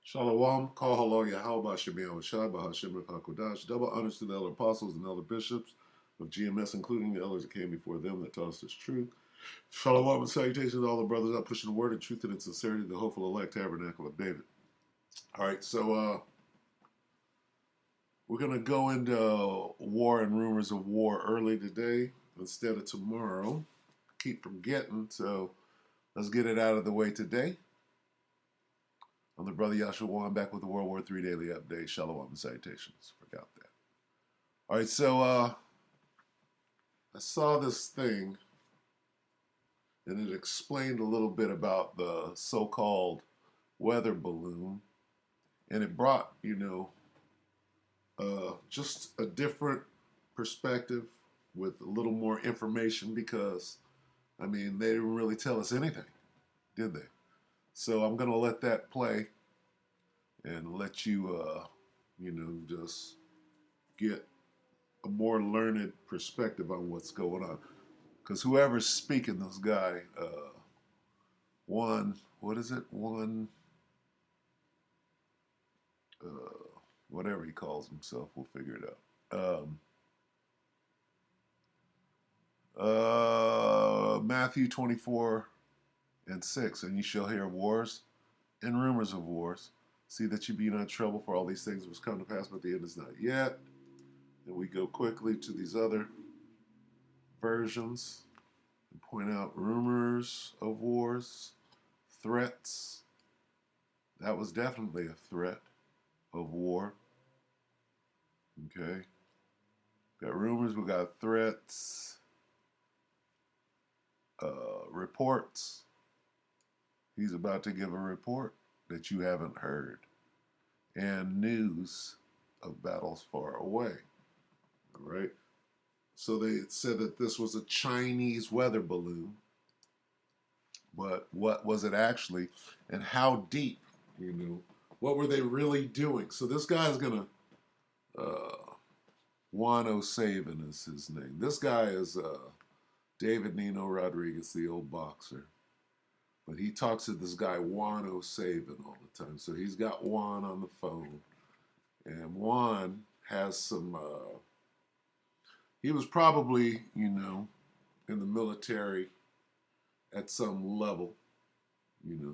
Shalom, call hello, Yahweh, Shemiah, Shai, Bahashim, Hakodash, double honors to the elder apostles and elder bishops of GMS, including the elders that came before them that taught us this truth. Shalom and salutations to all the brothers out pushing the word of truth and in sincerity, the hopeful elect tabernacle of David. All right, so we're going to go into war and rumors of war early today instead of tomorrow. Keep forgetting, so let's get it out of the way today. I'm the brother Yahshua. I'm back with the WW3 Daily update. Shalom and salutations. Forgot that. All right, so I saw this thing, and it explained a little bit about the so-called weather balloon, and it brought, just a different perspective with a little more information because, I mean, they didn't really tell us anything, did they? So I'm going to let that play and let you, just get a more learned perspective on what's going on. Because whoever's speaking, this guy, what is it? Whatever he calls himself, we'll figure it out. Matthew 24:6, and you shall hear wars and rumors of wars. See that you be not troubled, for all these things must come to pass, but the end is not yet. And we go quickly to these other versions and point out rumors of wars, threats. That was definitely a threat of war. Okay. Got rumors, we got threats, reports. He's about to give a report that you haven't heard. And news of battles far away. All right. So they said that this was a Chinese weather balloon. But what was it actually? And how deep, what were they really doing? So this guy's going to, Juan O'Savin is his name. This guy is David Nino Rodriguez, the old boxer. But he talks to this guy Juan O'Savin all the time. So he's got Juan on the phone. And Juan has some, he was probably, in the military at some level,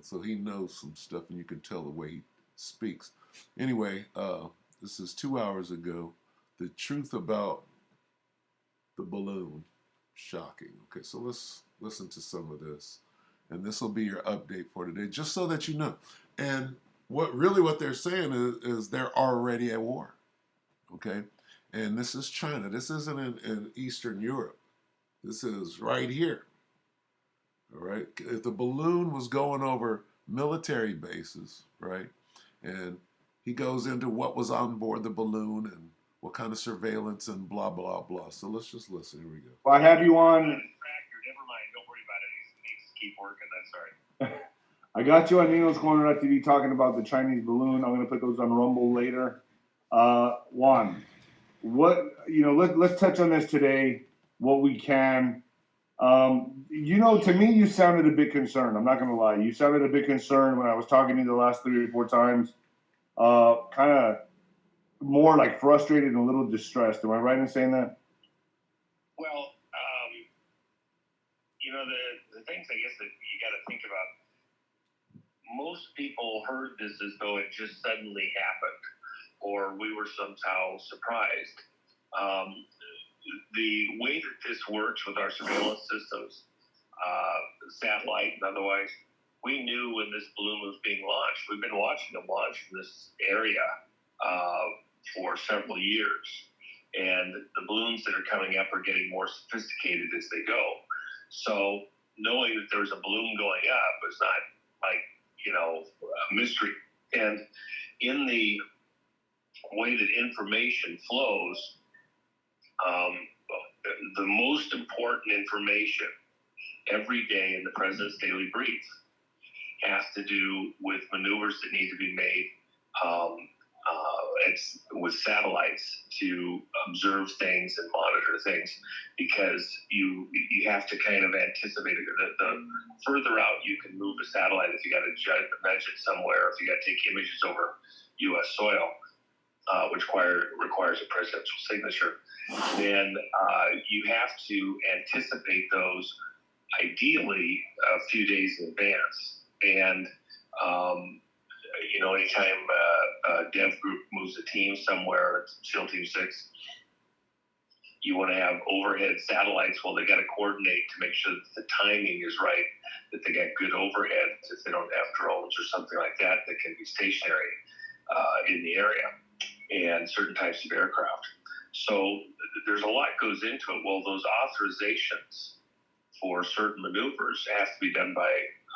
so he knows some stuff and you can tell the way he speaks. Anyway, this is 2 hours ago. The truth about the balloon, shocking. Okay, so let's listen to some of this. And this will be your update for today, just so that you know. And what they're saying is they're already at war. Okay? And this is China. This isn't in Eastern Europe. This is right here. All right? If the balloon was going over military bases, right? And he goes into what was on board the balloon and what kind of surveillance and blah, blah, blah. So let's just listen. Here we go. Well, I have you on. Never mind. Don't worry about it. He needs to keep working. That's all right. I got you on Nino's Corner.tv talking about the Chinese balloon. I'm going to put those on Rumble later. Juan, let's touch on this today, what we can. To me, you sounded a bit concerned. I'm not going to lie. You sounded a bit concerned when I was talking to you the last 3 or 4 times. Kind of more like frustrated and a little distressed. Am I right in saying that? Well, the things I guess that you got to think about. Most people heard this as though it just suddenly happened, or we were somehow surprised. The way that this works with our surveillance systems, satellite and otherwise, we knew when this balloon was being launched. We've been watching them launch in this area for several years. And the balloons that are coming up are getting more sophisticated as they go. So knowing that there was a balloon going up was not like, a mystery. And in the way that information flows, the most important information every day in the President's Daily Brief has to do with maneuvers that need to be made it's with satellites to observe things and monitor things, because you have to kind of anticipate it. The further out you can move a satellite, if you got to measure it somewhere, if you got to take images over U.S. soil, which requires a presidential signature, then you have to anticipate those ideally a few days in advance. And anytime a dev group moves a team somewhere, SEAL Team 6, you want to have overhead satellites. Well, they got to coordinate to make sure that the timing is right, that they got good overhead, if they don't have drones or something like that that can be stationary in the area, and certain types of aircraft. So there's a lot goes into it. Well, those authorizations for certain maneuvers have to be done by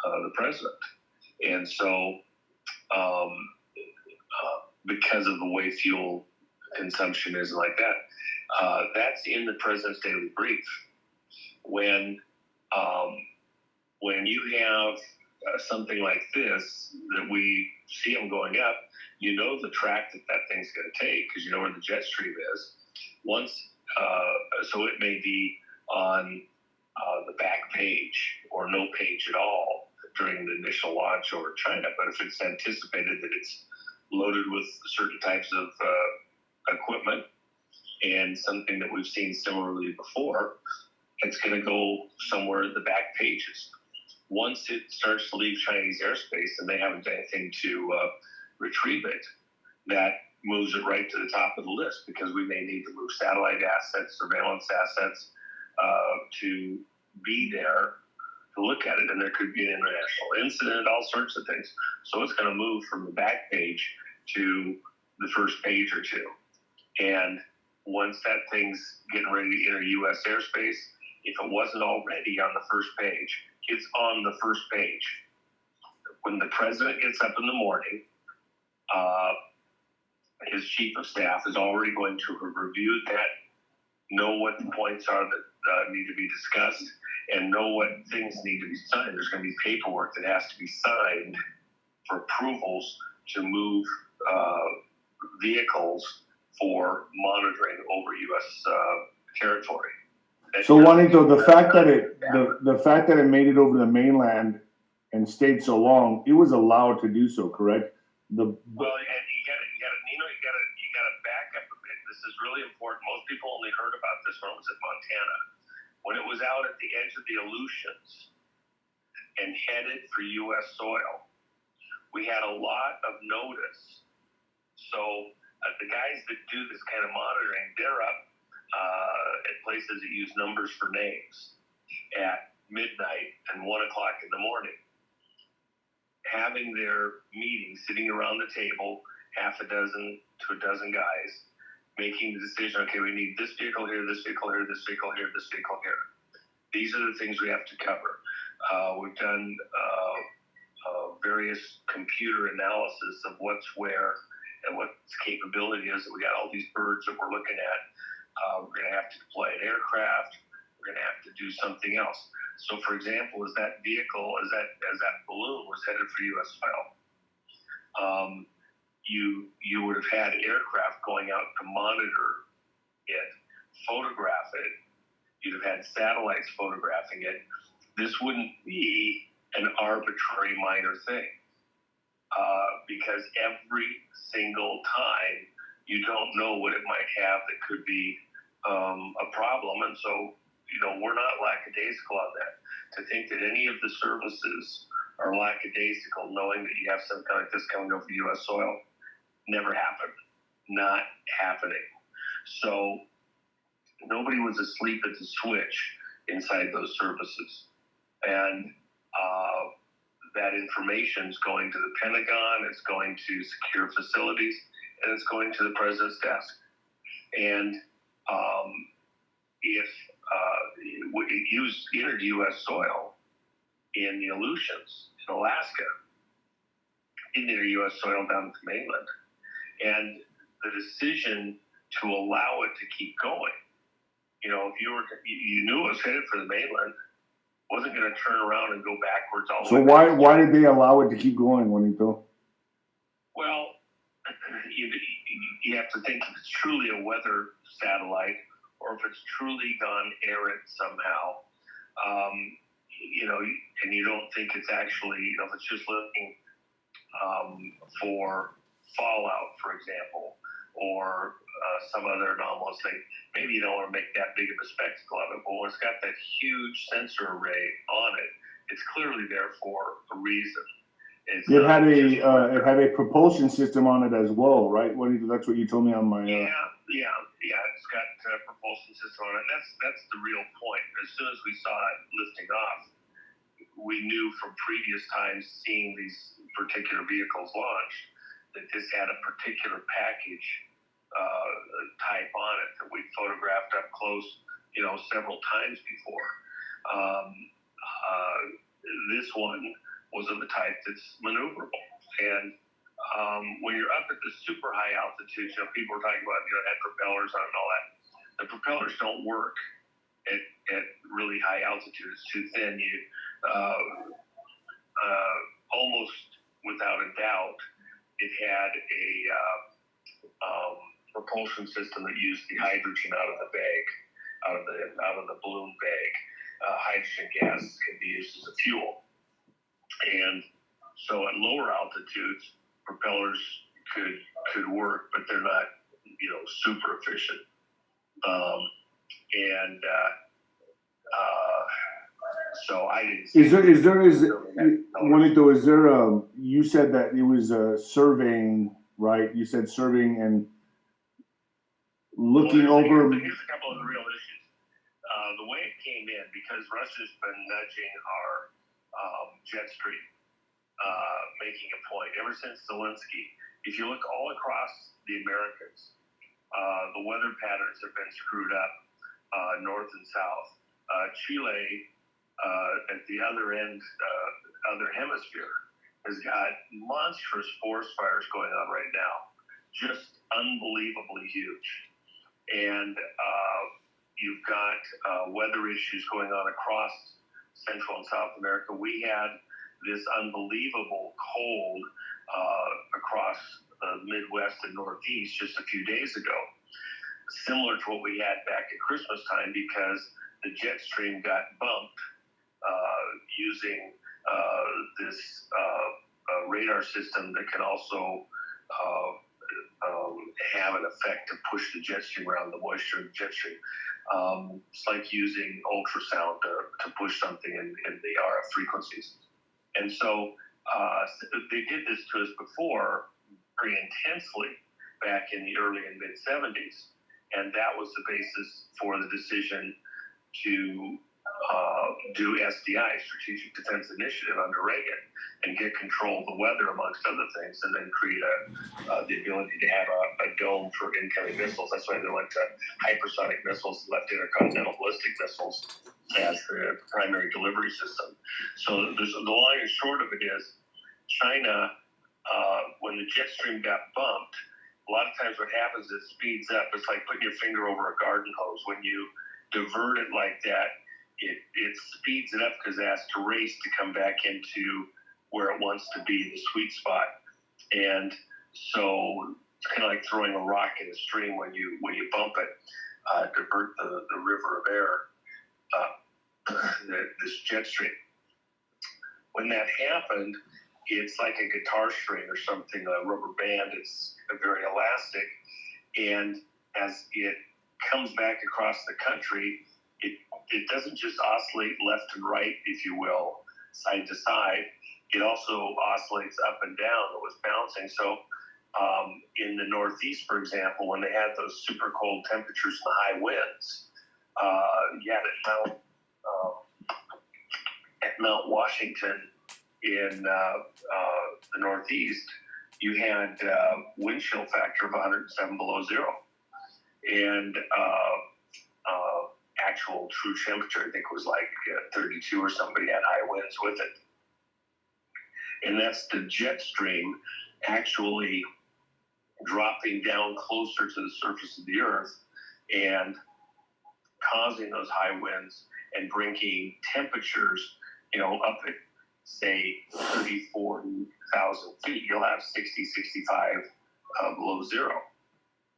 the president. And so because of the way fuel consumption is like that, that's in the president's daily brief. When you have something like this, that we see them going up, you know the track that thing's going to take, because you know where the jet stream is. So it may be on the back page or no page at all during the initial launch over China. But if it's anticipated that it's loaded with certain types of equipment and something that we've seen similarly before, it's going to go somewhere in the back pages. Once it starts to leave Chinese airspace and they haven't done anything to retrieve it, that moves it right to the top of the list, because we may need to move satellite assets, surveillance assets to be there to look at it. And there could be an international incident, all sorts of things. So it's going to move from the back page to the first page or two. And once that thing's getting ready to enter U.S. airspace, if it wasn't already on the first page, it's on the first page. When the president gets up in the morning, his chief of staff is already going to have reviewed that, know what the points are that need to be discussed, and know what things need to be signed. There's going to be paperwork that has to be signed for approvals to move vehicles for monitoring over U.S. territory. So, Juanito, the fact that it made it over the mainland and stayed so long, it was allowed to do so, correct? Well, and you got to back up a bit. This is really important. Most people only heard about this when it was in Montana. When it was out at the edge of the Aleutians and headed for U.S. soil, we had a lot of notice. So the guys that do this kind of monitoring, they're up at places that use numbers for names at midnight and 1 o'clock in the morning, having their meeting, sitting around the table, half a dozen to a dozen guys, making the decision, okay, we need this vehicle here, this vehicle here, this vehicle here, this vehicle here. These are the things we have to cover. We've done various computer analysis of what's where and what its capability is. We got all these birds that we're looking at. We're going to have to deploy an aircraft. We're going to have to do something else. So, for example, as that vehicle, as that balloon was headed for U.S. soil, you would have had aircraft going out to monitor it, photograph it. You'd have had satellites photographing it. This wouldn't be an arbitrary minor thing, because every single time you don't know what it might have that could be a problem. And so, we're not lackadaisical on that. To think that any of the services are lackadaisical, knowing that you have something like this coming over U.S. soil, never happened. Not happening. So nobody was asleep at the switch inside those services. And that information is going to the Pentagon, it's going to secure facilities, and it's going to the president's desk. And if it entered U.S. soil in the Aleutians, in Alaska, it entered U.S. soil down at the mainland. And the decision to allow it to keep going, if you knew it was headed for the mainland, wasn't going to turn around and go backwards all the way. So why did they allow it to keep going, Juanito? Well, you have to think if it's truly a weather satellite or if it's truly gone errant somehow. And you don't think it's actually, if it's just looking for fallout, for example, or some other anomalous thing. Maybe you don't want to make that big of a spectacle of it, but when it's got that huge sensor array on it, it's clearly there for a reason. It had a propulsion system on it as well, right? That's what you told me on my. Yeah. It's got a propulsion system on it. That's the real point. As soon as we saw it lifting off, we knew from previous times seeing these particular vehicles launched that this had a particular package type on it that we photographed up close, several times before. This one was of the type that's maneuverable. And when you're up at the super high altitudes, people are talking about, had propellers on and all that. The propellers don't work at really high altitudes. It's too thin. Almost without a doubt, it had a propulsion system that used the hydrogen out of the bag, out of the balloon bag. Hydrogen gas can be used as a fuel, and so at lower altitudes, propellers could work, but they're not, super efficient. So I didn't see. You said that it was surveying, right? You said surveying and looking over. Here's a couple of the real issues. The way it came in, because Russia's been nudging our jet stream, making a point ever since Zelensky. If you look all across the Americas, the weather patterns have been screwed up, north and south. Chile, at the other end, other hemisphere, has got monstrous forest fires going on right now, just unbelievably huge. And you've got weather issues going on across Central and South America. We had this unbelievable cold across the Midwest and Northeast just a few days ago, similar to what we had back at Christmas time, because the jet stream got bumped using this radar system that can also have an effect to push the jet stream around, the moisture in the jet stream. It's like using ultrasound to push something in the RF frequencies. And so they did this to us before very intensely back in the early and mid 70s. And that was the basis for the decision to do SDI, Strategic Defense Initiative, under Reagan, and get control of the weather, amongst other things, and then create the ability to have a dome for incoming missiles. That's why they went to hypersonic missiles, left intercontinental ballistic missiles as the primary delivery system. So the long and short of it is, China, when the jet stream got bumped, a lot of times what happens is it speeds up. It's like putting your finger over a garden hose. When you divert it like that, it speeds it up because it has to race to come back into where it wants to be, the sweet spot. And so it's kind of like throwing a rock in a stream when you bump it, divert the river of air, this jet stream. When that happened, it's like a guitar string or something, a rubber band. It's very elastic. And as it comes back across the country, it doesn't just oscillate left and right, if you will, side to side. It also oscillates up and down. It was bouncing. So in the Northeast, for example, when they had those super cold temperatures and the high winds, you had at Mount Washington in the Northeast, you had wind chill factor of 107 below zero. And actual true temperature, I think, was like 32 or somebody had high winds with it. And that's the jet stream actually dropping down closer to the surface of the earth and causing those high winds and bringing temperatures, up at, say, 34,000 feet. You'll have 60, 65 below zero.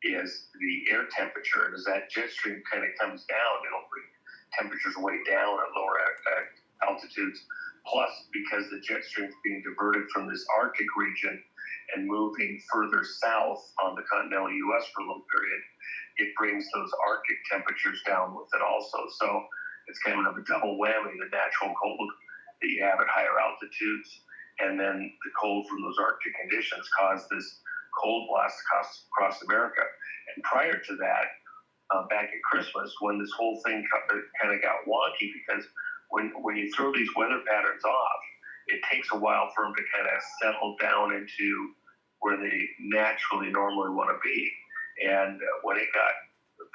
is the air temperature. And as that jet stream kind of comes down, it'll bring temperatures way down at lower altitudes. Plus, because the jet stream is being diverted from this Arctic region and moving further south on the continental U.S. for a little period, it brings those Arctic temperatures down with it also. So it's kind of a double whammy, the natural cold that you have at higher altitudes, and then the cold from those Arctic conditions cause this cold blast across America. And prior to that, back at Christmas, when this whole thing kind of got wonky, because when you throw these weather patterns off, it takes a while for them to kind of settle down into where they normally want to be. And when it got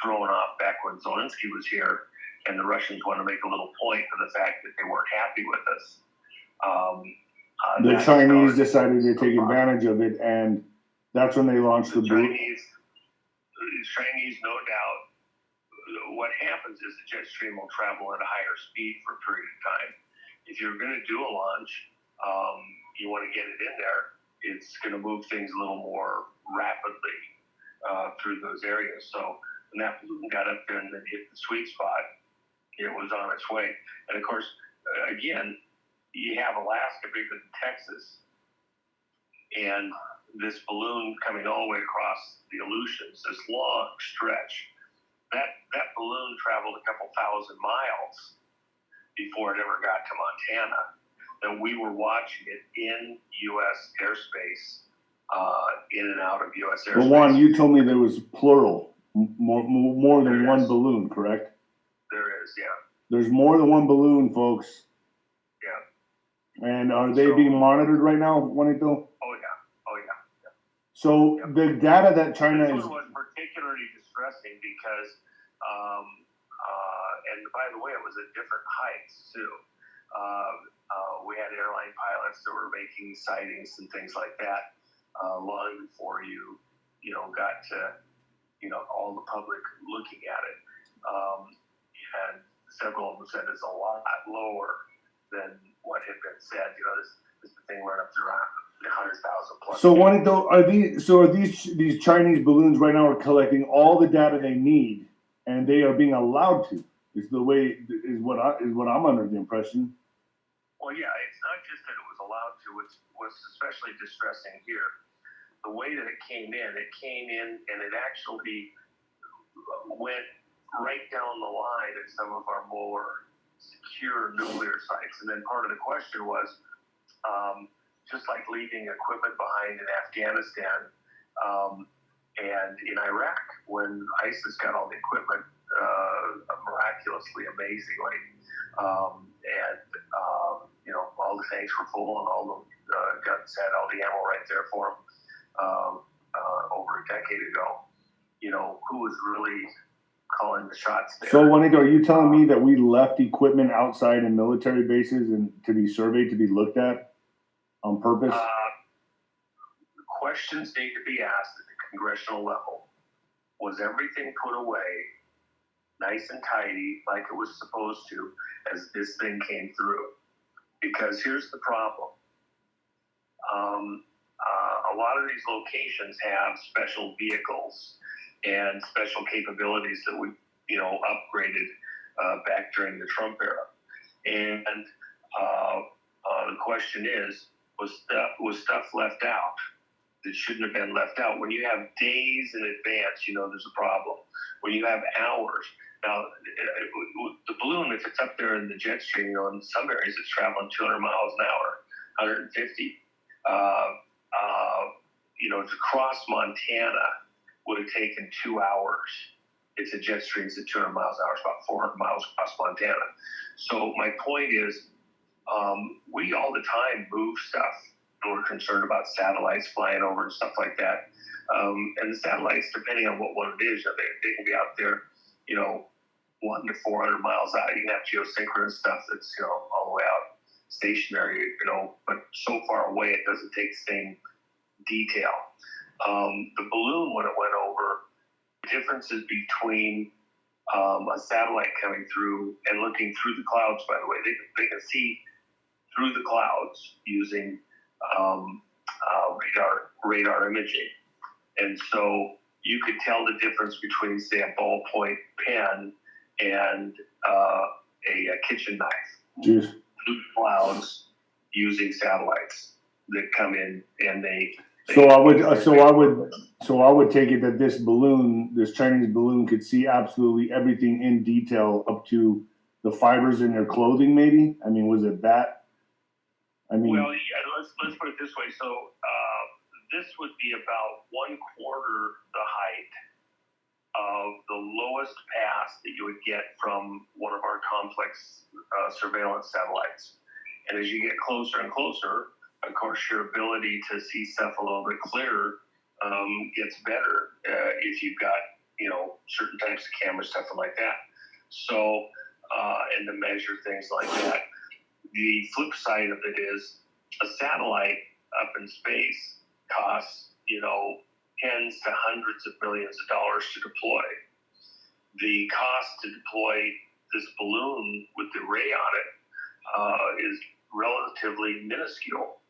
thrown off back when Zelensky was here, and the Russians want to make a little point of the fact that they weren't happy with us. The Chinese decided to take advantage of it, and that's when they launched the Chinese, no doubt. What happens is the jet stream will travel at a higher speed for a period of time. If you're going to do a launch, you want to get it in there. It's going to move things a little more rapidly through those areas. So when that balloon got up there and then hit the sweet spot, it was on its way. And of course, again, you have Alaska bigger than Texas, and this balloon coming all the way across the Aleutians, this long stretch. That balloon traveled a couple thousand miles before it ever got to Montana. And we were watching it in U.S. airspace, in and out of U.S. airspace. Well, Juan, you told me there was plural, more than one balloon, correct? There is, yeah. There's more than one balloon, folks. Yeah. And are they being monitored right now, Juanito? Oh, yeah. So the data that China this is... one was particularly distressing because, and by the way, it was at different heights too. We had airline pilots that were making sightings and things like that long before you got to all the public looking at it. And several of them said it's a lot lower than what had been said. This thing went up to around 100,000 plus. So Juanito, are these Chinese balloons right now are collecting all the data they need, and they are being allowed to? Is what I'm under the impression. Well, yeah, it's not just that it was allowed to. What's especially distressing here, the way that it came in and it actually went right down the line at some of our more secure nuclear sites. And then part of the question was, just like leaving equipment behind in Afghanistan and in Iraq, when ISIS got all the equipment miraculously, amazingly, all the tanks were full and all the guns had all the ammo right there for them over a decade ago. Who was really calling the shots there? So, Juanito, are you telling me that we left equipment outside in military bases and to be surveyed, to be looked at on purpose? Questions need to be asked at the congressional level. Was everything put away nice and tidy like it was supposed to as this thing came through? Because here's the problem. A lot of these locations have special vehicles and special capabilities that we, upgraded back during the Trump era. And the question is, was stuff left out that shouldn't have been left out? When you have days in advance, there's a problem. When you have hours, now the balloon, if it's up there in the jet stream, in some areas it's traveling 200 miles an hour, 150. To cross Montana would have taken 2 hours. It's a jet stream at 200 miles an hour, it's about 400 miles across Montana. So my point is, we all the time move stuff, and we're concerned about satellites flying over and stuff like that. And the satellites, depending on what one it is, they can be out there, 1 to 400 miles out. You can have geosynchronous stuff that's, all the way out stationary, but so far away it doesn't take the same detail. The balloon, when it went over, differences between a satellite coming through and looking through the clouds, by the way, they can see through the clouds using radar imaging. And so you could tell the difference between, say, a ballpoint pen and a kitchen knife. Jeez. Blue clouds using satellites that come in, and So I would take it that this Chinese balloon could see absolutely everything in detail up to the fibers in their clothing, maybe? I mean, was it that? I mean, well, yeah, let's put it this way. So this would be about 1/4 the height of the lowest pass that you would get from one of our complex surveillance satellites. And as you get closer and closer, of course, your ability to see stuff a little bit clearer gets better if you've got, certain types of cameras, stuff like that. So, and to measure things like that. The flip side of it is a satellite up in space costs, tens to hundreds of millions of dollars to deploy. The cost to deploy this balloon with the array on it is relatively minuscule,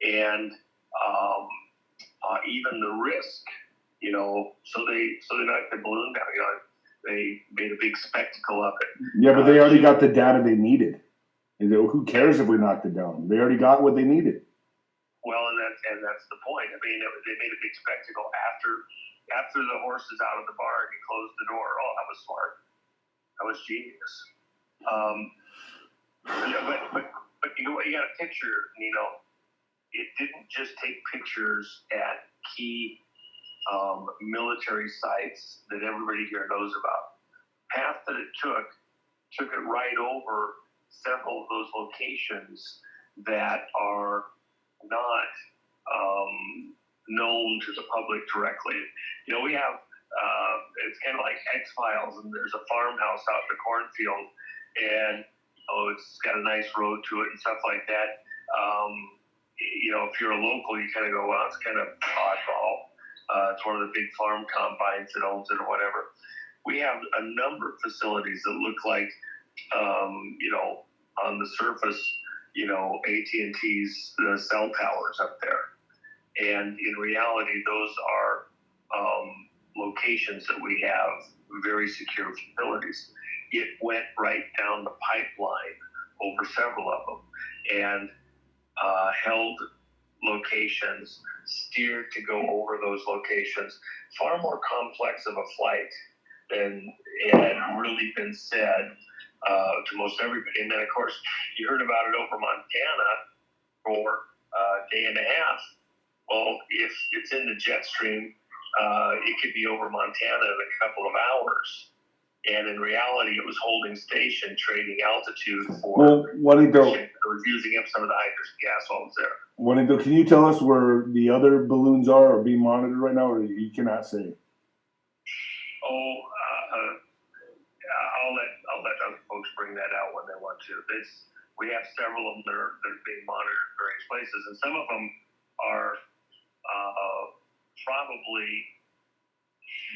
and even the risk, so they knocked the balloon down. They made a big spectacle of it. Yeah, but they already got the data they needed. Who cares if we knocked it down? They already got what they needed. Well, and that's the point. I mean, they made a big spectacle after the horse is out of the barn and closed the door. Oh, that was smart. That was genius. But you got a picture. It didn't just take pictures at key military sites that everybody here knows about. Path that it took it right over several of those locations that are not known to the public directly. We have it's kind of like X-Files, and there's a farmhouse out in the cornfield, and it's got a nice road to it and stuff like that. If you're a local, you kind of go, well, it's kind of oddball. It's one of the big farm combines that owns it or whatever. We have a number of facilities that look like, on the surface, AT&T's cell towers up there. And in reality, those are locations that we have very secure facilities. It went right down the pipeline over several of them, and held locations, steered to go over those locations. Far more complex of a flight than it had really been said to most everybody. And then, of course, you heard about it over Montana for a day and a half. Well, if it's in the jet stream, it could be over Montana in a couple of hours. And in reality, it was holding station, trading altitude for using up some of the hydrogen gas while it was there. Juanito, can you tell us where the other balloons are being monitored right now, or you cannot say? I'll let other folks bring that out when they want to. We have several of them that are being monitored in various places, and some of them are probably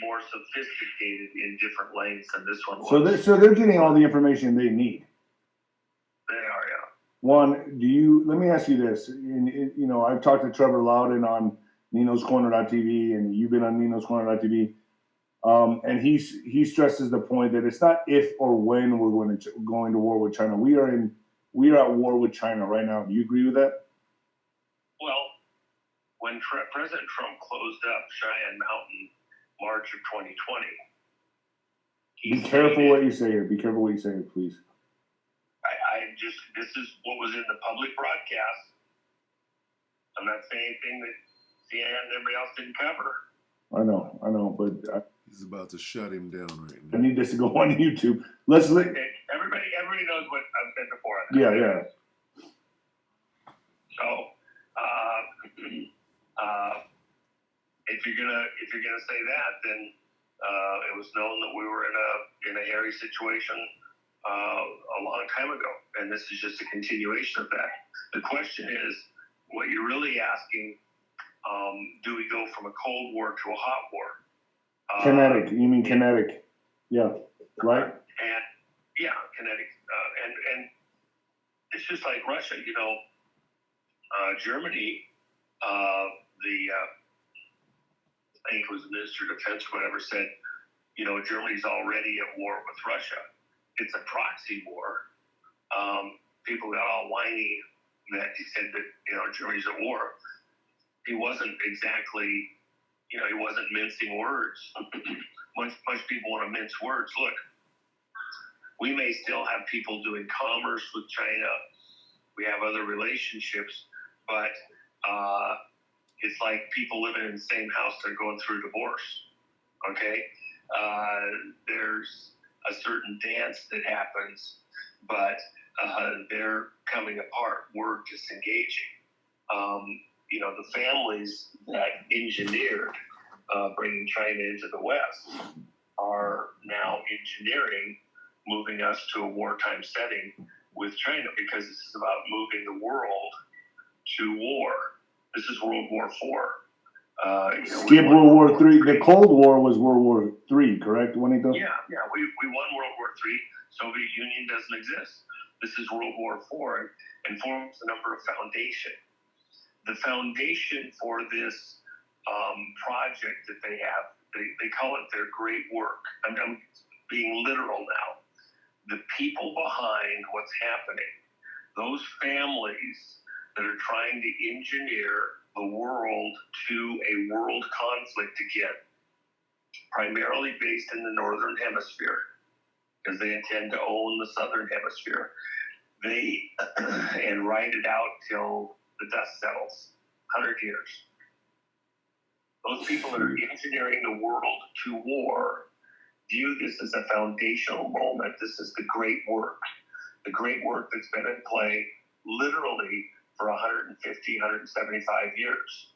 more sophisticated in different lengths than this one was. So they're getting all the information they need. They are, yeah. One, let me ask you this. I've talked to Trevor Loudon on Nino's Corner.tv, and you've been on Nino's Corner.tv. And he stresses the point that it's not if or when we're going to war with China. We are at war with China right now. Do you agree with that? Well, when President Trump closed up Cheyenne Mountain March of 2020, be careful what you say here. Be careful what you say here, please. This is what was in the public broadcast. I'm not saying anything that CNN and everybody else didn't cover. I know, but he's about to shut him down right now. I need this to go on YouTube. Okay. Everybody knows what I've said before. Yeah. So, if you're gonna say that, then it was known that we were in a hairy situation a long time ago, and this is just a continuation of that. The question is, what you're really asking: do we go from a Cold War to a hot war? Kinetic. You mean kinetic? Yeah. Right. And yeah, kinetic. And it's just like Russia. Germany. I think it was the Minister of Defense or whatever, said, you know, Germany's already at war with Russia. It's a proxy war. People got all whiny that he said that, you know, Germany's at war. He wasn't exactly, you know, he wasn't mincing words. much people want to mince words. Look, we may still have people doing commerce with China. We have other relationships, but it's like people living in the same house that are going through divorce. Okay, there's a certain dance that happens, but they're coming apart. We're disengaging. You know, the families that engineered bringing China into the West are now engineering moving us to a wartime setting with China, because this is about moving the world to war. This is World War IV. Skip World War III. The Cold War was World War III, correct? Yeah. We won World War III. Soviet Union doesn't exist. This is World War IV, and forms a number of foundation. The foundation for this project that they have, they call it their great work. I'm being literal now. The people behind what's happening, those families that are trying to engineer the world to a world conflict again, primarily based in the Northern Hemisphere, because they intend to own the Southern Hemisphere. They and ride it out till the dust settles, 100 years. Those people that are engineering the world to war view this as a foundational moment. This is the great work that's been in play literally for 150, 175 years,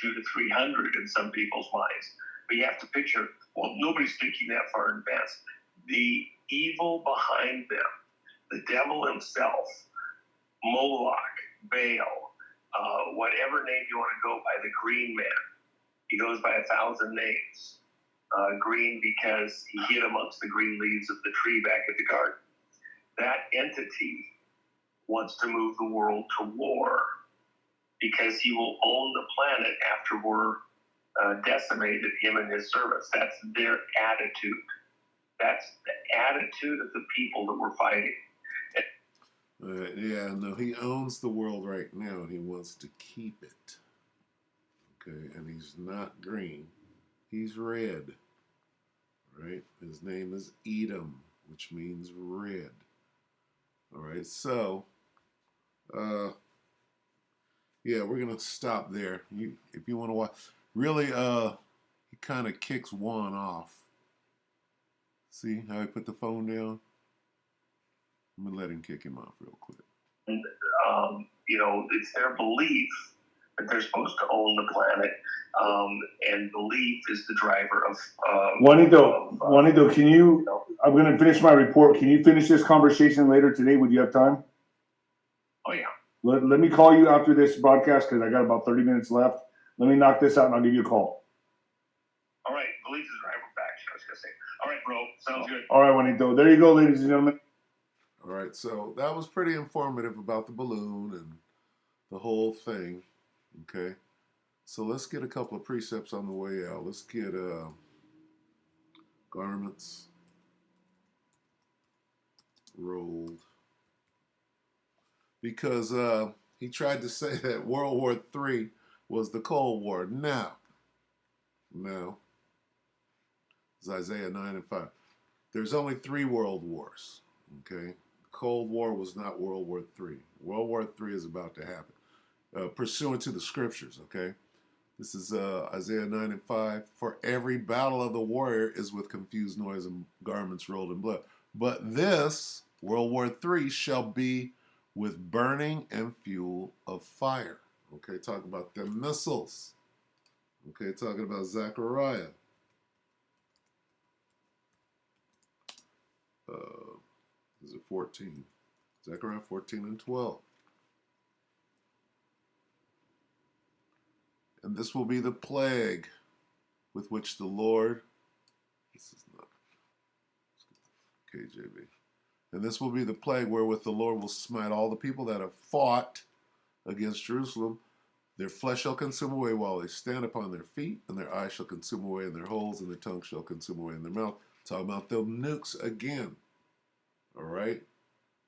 200 to 300 in some people's minds. But you have to picture, well, nobody's thinking that far in advance. The evil behind them, the devil himself, Moloch, Baal, whatever name you want to go by, the Green Man. He goes by 1,000 names. Green because he hid amongst the green leaves of the tree back at the garden. That entity wants to move the world to war because he will own the planet after we're decimated, him and his servants. That's their attitude. That's the attitude of the people that we're fighting. Yeah, no, he owns the world right now, and he wants to keep it. Okay, and he's not green. He's red. Right? His name is Edom, which means red. All right, so, yeah, we're going to stop there. If you want to watch, really, he kind of kicks one off. See how he put the phone down? I'm going to let him kick him off real quick. You know, it's their belief that they're supposed to own the planet, and belief is the driver of... Juanito, can you... I'm going to finish my report. Can you finish this conversation later today? Would you have time? Oh, yeah. Let me call you after this broadcast because I got about 30 minutes left. Let me knock this out and I'll give you a call. All right. Belief is the driver of action, I was going to say. All right, bro. Sounds good. All right, Juanito. There you go, ladies and gentlemen. All right, so that was pretty informative about the balloon and the whole thing. Okay, so let's get a couple of precepts on the way out. Let's get garments rolled, because he tried to say that World War III was the Cold War. No, it's Isaiah 9 and 5. There's only 3 world wars. Okay, Cold War was not World War III. World War III is about to happen, pursuant to the scriptures. Okay. This is Isaiah 9 and 5. For every battle of the warrior is with confused noise and garments rolled in blood. But this, World War III, shall be with burning and fuel of fire. Okay, talking about them missiles. Okay, talking about Zechariah. Is it 14? Zechariah 14 and 12. And this will be the plague with which the Lord, this is not KJV, and this will be the plague wherewith the Lord will smite all the people that have fought against Jerusalem Their flesh shall consume away while they stand upon their feet, and their eyes shall consume away in their holes, and their tongue shall consume away in their mouth. Talking about them nukes again. All right?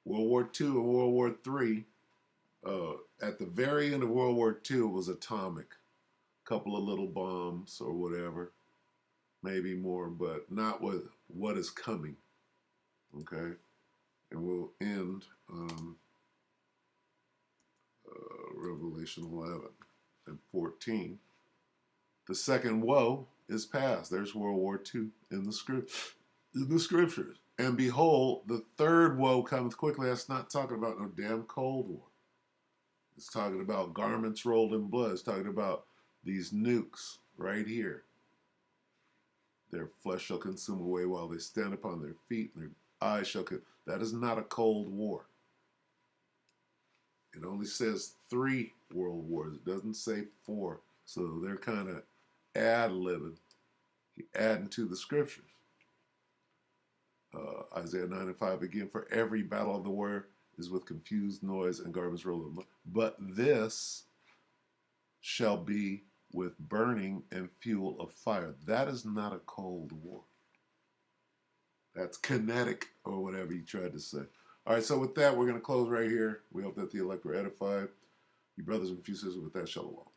World War II and World War III. At the very end of World War II, it was atomic. Couple of little bombs or whatever. Maybe more, but not with what is coming. Okay? And we'll end Revelation 11 and 14. The second woe is past. There's World War II in the scriptures. And behold, the third woe cometh quickly. That's not talking about no damn Cold War. It's talking about garments rolled in blood. It's talking about these nukes right here. Their flesh shall consume away while they stand upon their feet, and their eyes shall consume. That is not a Cold War. It only says 3 world wars. It doesn't say 4. So they're kind of ad-libbing, adding to the scriptures. Isaiah 9 and 5 again, for every battle of the war is with confused noise and garments rolled. But this shall be with burning and fuel of fire. That is not a Cold War. That's kinetic, or whatever you tried to say. All right, so with that, we're going to close right here. We hope that the elect were edified. You brothers and sisters, with that, shalom.